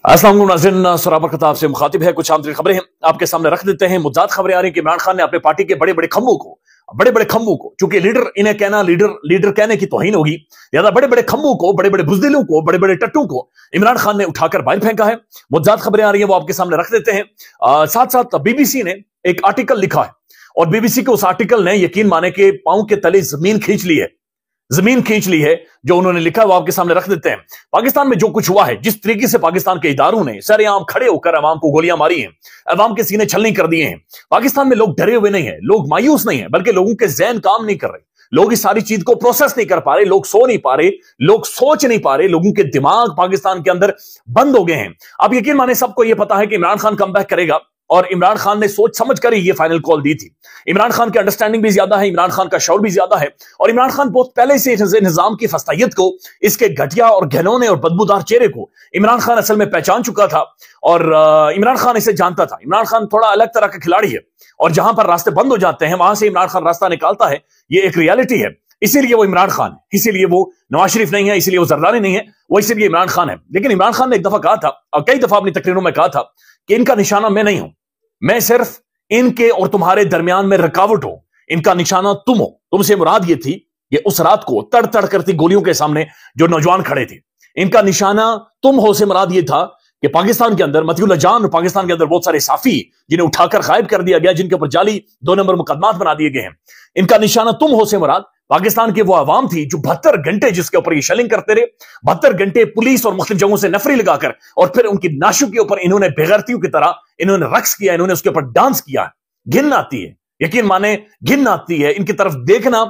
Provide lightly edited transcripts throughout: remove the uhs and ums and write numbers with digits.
अस्सलाम वालेकुम नाज़रीन, सराबर खताब से मुखातिब है। कुछ आमतरीन खबरें हैं आपके सामने रख देते हैं। मुद्दात खबरें आ रही हैं कि इमरान खान ने अपने पार्टी के बड़े बड़े खम्बों को चूंकि लीडर इन्हें कहना लीडर कहने की तौहीन होगी, लिहाजा बड़े बड़े खम्बों को, बड़े बड़े बुजदिलों को, बड़े बड़े टट्टू को इमरान खान ने उठाकर बाहर फेंका है। मुद्दात खबरें आ रही हैं, वो आपके सामने रख देते हैं। साथ साथ बीबीसी ने एक आर्टिकल लिखा है और बीबीसी के उस आर्टिकल ने यकीन माने के पांव के तले जमीन खींच ली है। जो उन्होंने लिखा है वो आपके सामने रख देते हैं। पाकिस्तान में जो कुछ हुआ है, जिस तरीके से पाकिस्तान के इदारों ने सरेआम खड़े होकर अवाम को गोलियां मारी हैं, अवाम के सीने छलनी कर दिए हैं। पाकिस्तान में लोग डरे हुए नहीं है, लोग मायूस नहीं है, बल्कि लोगों के ज़हन काम नहीं कर रहे। लोग इस सारी चीज को प्रोसेस नहीं कर पा रहे, लोग सो नहीं पा रहे, लोग सोच नहीं पा रहे, लोगों के दिमाग पाकिस्तान के अंदर बंद हो गए हैं। अब यकीन माने सबको यह पता है कि इमरान खान कमबैक करेगा और इमरान खान ने सोच समझ कर ही ये फाइनल कॉल दी थी। इमरान खान की अंडरस्टैंडिंग भी ज्यादा है, इमरान खान का शौर भी ज्यादा है और इमरान खान बहुत पहले से निजाम की फस्तायत को, इसके घटिया और घिनौने और बदबूदार चेहरे को इमरान खान असल में पहचान चुका था और इमरान खान इसे जानता था। इमरान खान थोड़ा अलग तरह का खिलाड़ी है और जहां पर रास्ते बंद हो जाते हैं वहां से इमरान खान रास्ता निकालता है। ये एक रियलिटी है, इसीलिए वो इमरान खान है, इसीलिए वो नवाज शरीफ नहीं है, इसीलिए वो जरदारी नहीं है, वो इसीलिए इमरान खान है। लेकिन इमरान खान ने एक दफा कहा था और कई दफा अपनी तकरीरों में कहा था कि इनका निशाना मैं नहीं हूं, मैं सिर्फ इनके और तुम्हारे दरमियान में रुकावट हूं, इनका निशाना तुम हो। तुमसे मुराद ये थी कि उस रात को तड़ तड़ करती गोलियों के सामने जो नौजवान खड़े थे, इनका निशाना तुम हो से मुराद ये था कि पाकिस्तान के अंदर मतियुल्लाह जान और पाकिस्तान के अंदर बहुत सारे साफी जिन्हें उठाकर गायब कर दिया गया, जिनके ऊपर जाली 2 नंबर मुकदमात बना दिए गए हैं, इनका निशाना तुम हो से मुराद पाकिस्तान की वो आवाम थी जो 72 घंटे जिसके ऊपर ये शेलिंग करते रहे, 72 घंटे पुलिस और मुख्तलिफ जगहों से नफरी लगाकर और फिर उनकी नाशों के ऊपर इन्होंने बेगैरतियों की तरह इन्होंने रक्स किया, इन्होंने उसके ऊपर डांस किया। घिन आती है, यकीन माने घिन आती है। इनकी तरफ देखना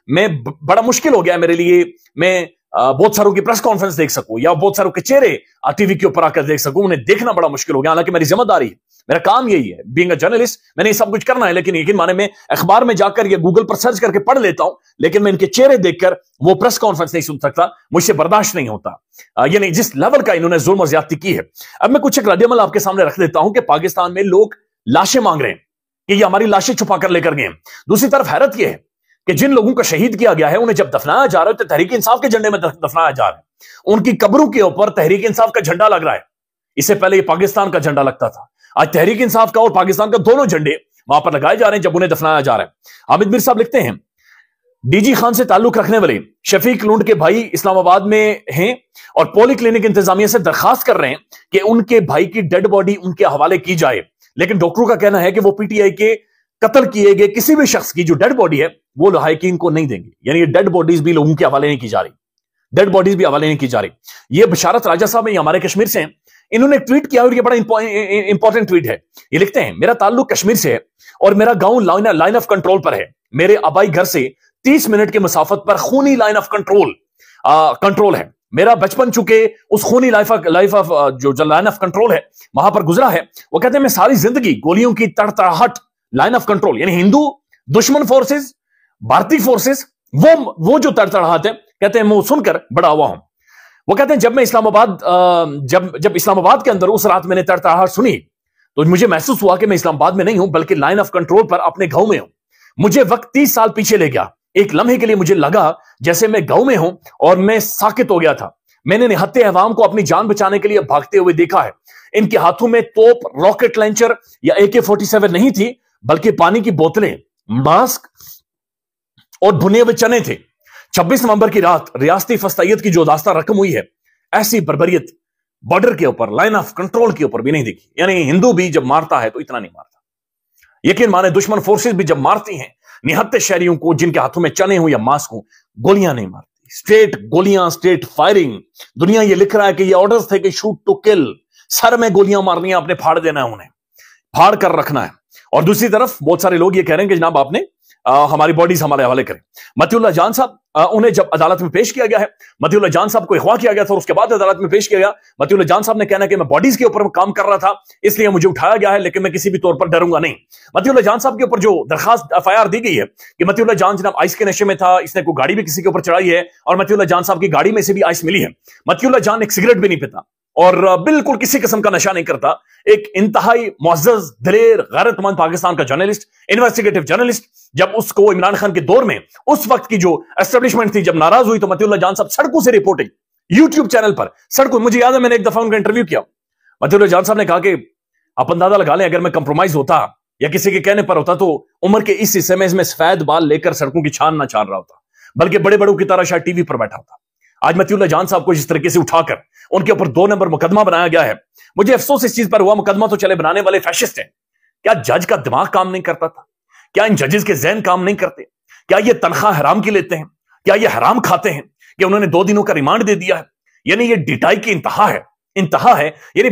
मैं बड़ा मुश्किल हो गया है मेरे लिए। मैं बहुत सारों की प्रेस कॉन्फ्रेंस देख सकूं या बहुत सारों के चेहरे टीवी के ऊपर आकर देख सकूं, उन्हें देखना बड़ा मुश्किल हो गया। हालांकि मेरी जिम्मेदारी है, मेरा काम यही है, बीइंग अ जर्नलिस्ट, मैंने ये सब कुछ करना है। लेकिन यकीन माने मैं अखबार में जाकर या गूगल पर सर्च करके पढ़ लेता हूं, लेकिन मैं इनके चेहरे देखकर वो प्रेस कॉन्फ्रेंस नहीं सुन सकता, मुझसे बर्दाश्त नहीं होता। यानी जिस लेवल का इन्होंने जुल्म और ज्यादती की है। अब मैं कुछ एक रद्द-ए-अमल आपके सामने रख देता हूं कि पाकिस्तान में लोग लाशें मांग रहे हैं कि ये हमारी लाशें छुपा कर लेकर गए। दूसरी तरफ हैरत यह है कि जिन लोगों को शहीद किया गया है उन्हें जब दफनाया जा रहा है तो तहरीक इंसाफ के झंडे में दफनाया जा रहा है, उनकी कब्रों के ऊपर तहरीक इंसाफ का झंडा लग रहा है। इससे पहले ये पाकिस्तान का झंडा लगता था, आज तहरीक इंसाफ का और पाकिस्तान का दोनों झंडे वहां पर लगाए जा रहे हैं जब उन्हें दफनाया जा रहा है। हामिद मीर साहब लिखते हैं, डीजी खान से ताल्लुक रखने वाले शफीक लूंड के भाई इस्लामाबाद में हैं और पॉली क्लिनिक इंतजामिया से दरखास्त कर रहे हैं कि उनके भाई की डेड बॉडी उनके हवाले की जाए। लेकिन डॉक्टरों का कहना है कि वो पीटीआई के कत्ल किए गए किसी भी शख्स की जो डेड बॉडी है वो लायकीन को नहीं देंगे। यानी ये डेड बॉडीज भी लोगों के हवाले नहीं की जा रही, डेड बॉडीज भी हवाले नहीं की जा रही। ये बशारत राजा साहब है, हमारे कश्मीर से हैं, इन्होंने एक ट्वीट किया और ये बड़ा इंपॉर्टेंट ट्वीट है। ये लिखते हैं, मेरा ताल्लुक कश्मीर से है और मेरा गांव लाइन ऑफ कंट्रोल पर है। मेरे आबाई घर से 30 मिनट की मुसाफत पर खूनी लाइन ऑफ कंट्रोल है। मेरा बचपन चुके उस खूनी लाइफ ऑफ जो लाइन ऑफ कंट्रोल है वहां पर गुजरा है। वो कहते हैं मैं सारी जिंदगी गोलियों की तड़तड़ाहट, लाइन ऑफ कंट्रोल यानी हिंदू दुश्मन फोर्सेस, भारतीय फोर्सेस, वो जो तड़तड़ाहट है, कहते हैं मैं सुनकर बड़ा हुआ हूं। वो कहते हैं जब मैं इस्लामाबाद जब इस्लामाबाद के अंदर उस रात मैंने तड़तड़ाहट सुनी तो मुझे महसूस हुआ कि मैं इस्लामाबाद में नहीं हूं बल्कि लाइन ऑफ कंट्रोल पर अपने गांव में हूं। मुझे वक्त 30 साल पीछे ले गया। एक लम्हे के लिए मुझे लगा जैसे मैं गांव में हूं और मैं साकित हो गया था। मैंने निहत्ते अवाम को अपनी जान बचाने के लिए भागते हुए देखा है। इनके हाथों में तोप, रॉकेट लॉन्चर या AK-47 नहीं थी बल्कि पानी की बोतलें, मास्क और भुने हुए चने थे। 26 नवंबर की रात रियासती फस्तायत की जो दास्तां रकम हुई है, ऐसी बर्बरियत बॉर्डर के ऊपर, लाइन ऑफ कंट्रोल के ऊपर भी नहीं दिखी। यानी हिंदू भी जब मारता है तो इतना नहीं मारता, यकीन माने दुश्मन फोर्सेस भी जब मारती हैं निहत्ते शहरियों को जिनके हाथों में चने हो या मास्क हो, गोलियां नहीं मारती, स्ट्रेट गोलियां, स्ट्रेट फायरिंग। दुनिया ये लिख रहा है कि ये ऑर्डर्स थे कि शूट टू किल, सर में गोलियां मारनी है, आपने फाड़ देना है, उन्हें फाड़ कर रखना है। और दूसरी तरफ बहुत सारे लोग ये कह रहे हैं कि जनाब आपने हमारी बॉडीज हमारे हवाले करें। मतियुल्लाह जान साहब, उन्हें जब अदालत में पेश किया गया है, मतियुल्लाह जान साहब को अगवा किया गया था और उसके बाद अदालत में पेश किया गया। मतियुल्लाह जान साहब ने कहना कि मैं बॉडीज के ऊपर काम कर रहा था इसलिए मुझे उठाया गया है, लेकिन मैं किसी भी तौर पर डरूंगा नहीं। मतियुल्लाह जान साहब के ऊपर जो दरखास्त FIR दी गई है कि मतियुल्लाह जान जनाब आइस के नशे में था, इसने कोई गाड़ी भी किसी के ऊपर चढ़ाई है और मतियुल्लाह जान साहब की गाड़ी में से भी आइस मिली है। मतियुल्लाह जान एक सिगरेट भी नहीं पीता और बिल्कुल किसी किस्म का नशा नहीं करता। एक इंतहाई मुअज़्ज़ज़, दिलेर, गैरतमंद पाकिस्तान का जर्नलिस्ट, इन्वेस्टिगेटिव जर्नलिस्ट। जब उसको इमरान खान के दौर में उस वक्त की जो एस्टेब्लिशमेंट थी जब नाराज हुई तो मतियुल्लाह जान साहब सड़कों से रिपोर्टिंग, यूट्यूब चैनल पर सड़कों, मुझे याद है मैंने एक दफा उनका इंटरव्यू किया मतीउल्लाह जान साहब ने कहा कि आप अंदाजा लगा लें, अगर मैं कंप्रोमाइज होता या किसी के कहने पर होता तो उम्र के इस हिस्से में इसमें सफेद बाल लेकर सड़कों की छान ना छान रहा होता, बल्कि बड़े बड़ों की तरह शायद टीवी पर बैठा होता। आज मतीउल्लाह जान साहब को जिस तरीके से उठाकर उनके ऊपर 2 नंबर मुकदमा बनाया गया है, मुझे अफसोस इस चीज पर हुआ, मुकदमा तो चले बनाने वाले फैशिस्ट हैं। क्या जज का दिमाग काम नहीं करता था? क्या इन जजेस के जहन काम नहीं करते? क्या ये तनख्वाह हराम की लेते हैं? क्या ये हराम खाते हैं कि उन्होंने 2 दिनों का रिमांड दे दिया है? यानी ये डिटाई की इंतहा है, इंतहा है। यानी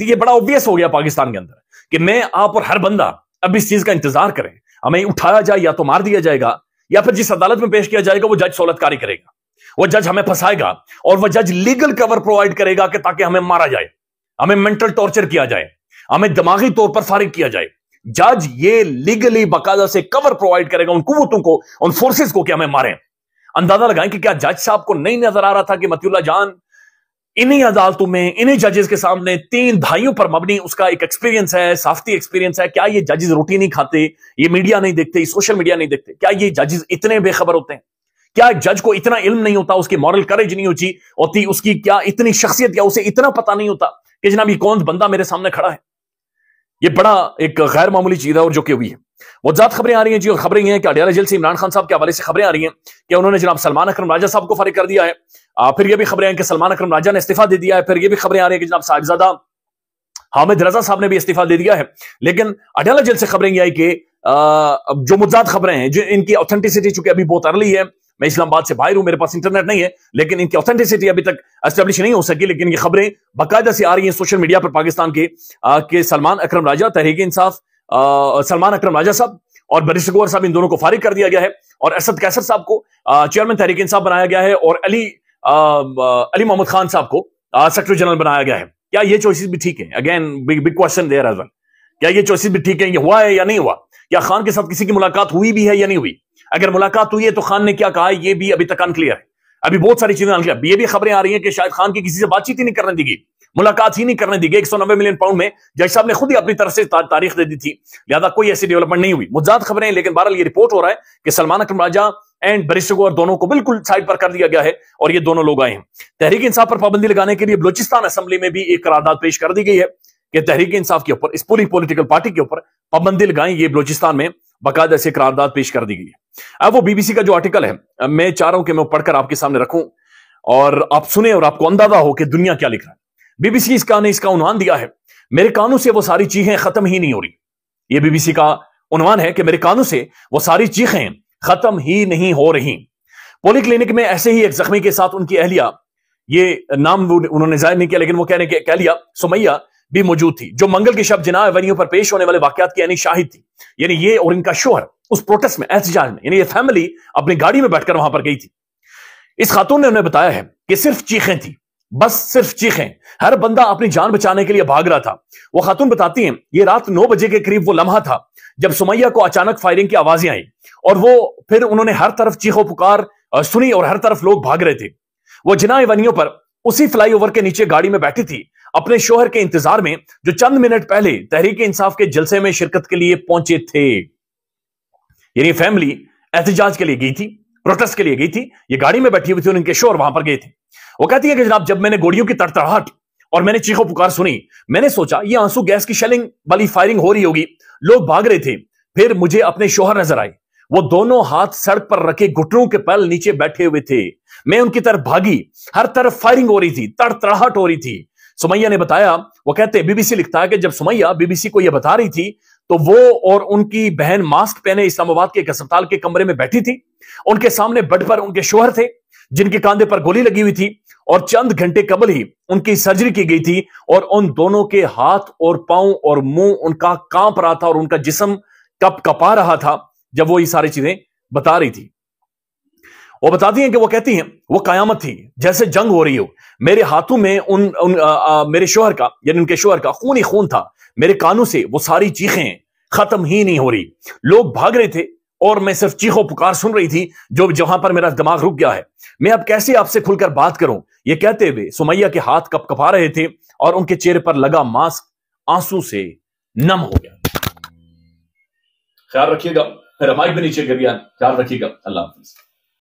ये बड़ा ऑब्वियस हो गया पाकिस्तान के अंदर कि मैं, आप और हर बंदा अब इस चीज का इंतजार करें, हमें उठाया जाए या तो मार दिया जाएगा या फिर जिस अदालत में पेश किया जाएगा वो जज सहूलतकारी करेगा, वो जज हमें फंसाएगा और वो जज लीगल कवर प्रोवाइड करेगा कि ताकि हमें मारा जाए, हमें मेंटल टॉर्चर किया जाए, हमें दिमागी तौर पर फारिग किया जाए। जज ये लीगली बाकायदा से कवर प्रोवाइड करेगा उन कुव्वतों को, उन फोर्सेस को कि हमें मारें। अंदाजा लगाएं कि क्या जज साहब को नहीं नजर आ रहा था कि मतीउल्लाह जान इन्हीं अदालतों में, इन्हीं जजेस के सामने 3 दहाइयों पर मबनी उसका एक एक्सपीरियंस है, साफ्ती एक्सपीरियंस है। क्या ये जजेस रोटी नहीं खाते, ये मीडिया नहीं देखते, सोशल मीडिया नहीं देखते? क्या ये जजेस इतने बेखबर होते हैं? क्या एक जज को इतना इल्म नहीं होता, उसकी मॉरल करेज नहीं होती, उसकी क्या इतनी शख्सियत, या उसे इतना पता नहीं होता कि जनाब ये कौन बंदा मेरे सामने खड़ा है? ये बड़ा एक गैर मामूली चीज है और जो कि हुई है। वो ज्यादा खबरें आ रही हैं जी, और खबरें ये हैं कि अडयाला जेल से इमरान खान साहब के हवाले से खबरें आ रही हैं कि उन्होंने जनाब सलमान अकरम राजा साहब को फारिग कर दिया है। फिर ये भी खबरें हैं कि सलमान अकरम राजा ने इस्तीफा दे दिया है। फिर ये भी खबरें आ रही हैं कि जनाब साहिबजादा हामिद रजा साहब ने भी इस्तीफा दे दिया है। लेकिन अडयाला जेल से खबरें ये आई कि जो मुज्जाद खबरें हैं, जो इनकी ऑथेंटिसिटी चूंकि अभी बहुत अर्ली है, मैं इस्लामाबाद से बाहर हूं, मेरे पास इंटरनेट नहीं है, लेकिन इनकी ऑथेंटिसिटी अभी तक एस्टेब्लिश नहीं हो सकी, लेकिन ये खबरें बाकायदा से आ रही हैं सोशल मीडिया पर पाकिस्तान के सलमान अकरम राजा, तहरीक इंसाफ सलमान अकरम राजा साहब और बरिस्टर गौहर साहब, इन दोनों को फारिग कर दिया गया है और असद कैसर साहब को चेयरमैन तहरीक इंसाफ बनाया गया है और अली मोहम्मद खान साहब को सेक्रेटरी जनरल बनाया गया है। क्या ये चॉइसेस भी ठीक है? Again big question there as well. क्या ये चॉइसेस भी ठीक है? ये हुआ है या नहीं हुआ? क्या खान के साथ किसी की मुलाकात हुई भी है या नहीं हुई? अगर मुलाकात हुई है तो खान ने क्या कहा है, ये भी अभी तक अनक्लियर है। अभी बहुत सारी चीजें अनक्लियर। ये भी खबरें आ रही हैं कि शायद खान की किसी से बातचीत ही नहीं करने दी गई, मुलाकात ही नहीं करने दी गई। 190 मिलियन पाउंड में जज साहब ने खुद ही अपनी तरफ से तारीख दे दी थी, लिहाजा कोई ऐसी डेवलपमेंट नहीं हुई। मुज्जाद खबरें, लेकिन बहरहाल ये रिपोर्ट हो रहा है कि सलमान अकरम राजा एंड बरिस्टर गौहर दोनों को बिल्कुल साइड पर कर दिया गया है और ये दोनों लोग आए हैं। तहरीक इंसाफ पर पाबंदी लगाने के लिए बलूचिस्तान असेंबली में भी एक करारदाद पेश कर दी गई है कि तहरीक इंसाफ के ऊपर, इस पूरी पॉलिटिकल पार्टी के ऊपर पाबंदी लगाएं। ये बलूचिस्तान में बाकायदा से करारदाद पेश कर दी गई है। अब वो बीबीसी का जो आर्टिकल है, मैं चाह रहा हूं कि मैं पढ़कर आपके सामने रखूं और आप सुने और आपको अंदाजा हो कि दुनिया क्या लिख रहा है। बीबीसी ने इसका उन्वान दिया है, मेरे कानों से वो सारी चीखें खत्म ही नहीं हो रही। ये बीबीसी का उन्वान है कि मेरे कानों से वो सारी चीखें खत्म ही नहीं हो रही। पोली क्लिनिक में ऐसे ही एक जख्मी के साथ उनकी अहलिया, ये नाम उन्होंने जाहिर नहीं किया, लेकिन वो कहने की अहलिया सुमैया भी मौजूद थी, जो मंगल की शब जिना एवेन्यू पर पेश होने वाले वाकयात की यानी शाहिद थी। यानी ये और इनका शोहर उस प्रोटेस्ट में, एहतजाज में, यानी ये फैमिली अपनी गाड़ी में बैठकर वहां पर गई थी। इस खातून ने उन्हें बताया है कि सिर्फ चीखें थी, बस सिर्फ चीखें। हर बंदा अपनी जान बचाने के लिए भाग रहा था। वो खातून बताती हैं, ये रात 9 बजे के करीब वो लम्हा था जब सुमैया को अचानक फायरिंग की आवाजें आई और वो फिर उन्होंने हर तरफ चीखो पुकार सुनी और हर तरफ लोग भाग रहे थे। वो जिना एवेन्यू पर उसी फ्लाईओवर के नीचे गाड़ी में बैठी थी अपने शोहर के इंतजार में, जो चंद मिनट पहले तहरीक इंसाफ के जलसे में शिरकत के लिए पहुंचे थे। यानी फैमिली एहतजाज के लिए गई थी, प्रोटेस्ट के लिए गई थी, ये गाड़ी में बैठी हुई थी और इनके शोहर वहां पर गए थे। वो कहती है कि जनाब, जब मैंने गोलियों की तड़तड़ाहट और मैंने चीखो पुकार सुनी, मैंने सोचा ये आंसू गैस की शेलिंग वाली फायरिंग हो रही होगी, लोग भाग रहे थे। फिर मुझे अपने शोहर नजर आए, वो दोनों हाथ सड़क पर रखे घुटनों के पल नीचे बैठे हुए थे। मैं उनकी तरफ भागी, हर तरफ फायरिंग हो रही थी, तड़तड़ाहट हो रही थी। सुमैया ने बताया, वो कहते हैं, बीबीसी लिखता है कि जब सुमैया बीबीसी को यह बता रही थी तो वो और उनकी बहन मास्क पहने इस्लामाबाद के एक अस्पताल के कमरे में बैठी थी। उनके सामने बेड पर उनके शोहर थे जिनके कांधे पर गोली लगी हुई थी और चंद घंटे कबल ही उनकी सर्जरी की गई थी और उन दोनों के हाथ और पांव और मुंह उनका कांप रहा था और उनका जिस्म कपा रहा था जब वो ये सारी चीजें बता रही थी। वो बताती हैं कि वो कहती हैं, वो कयामत थी, जैसे जंग हो रही हो। मेरे हाथों में मेरे शोहर का, यानी उनके शोहर का खून ही खून था। मेरे कानों से वो सारी चीखें खत्म ही नहीं हो रही। लोग भाग रहे थे और मैं सिर्फ चीखों पुकार सुन रही थी, जो जहां पर मेरा दिमाग रुक गया है। मैं अब कैसे आपसे खुलकर बात करूं? ये कहते हुए सुमैया के हाथ कपकपा रहे थे और उनके चेहरे पर लगा मास्क आंसू से नम हो गया। ख्याल रखिएगा, मेरा माइक भी नीचे गिर गया, ख्याल रखिएगा। अल्लाह हाफिज।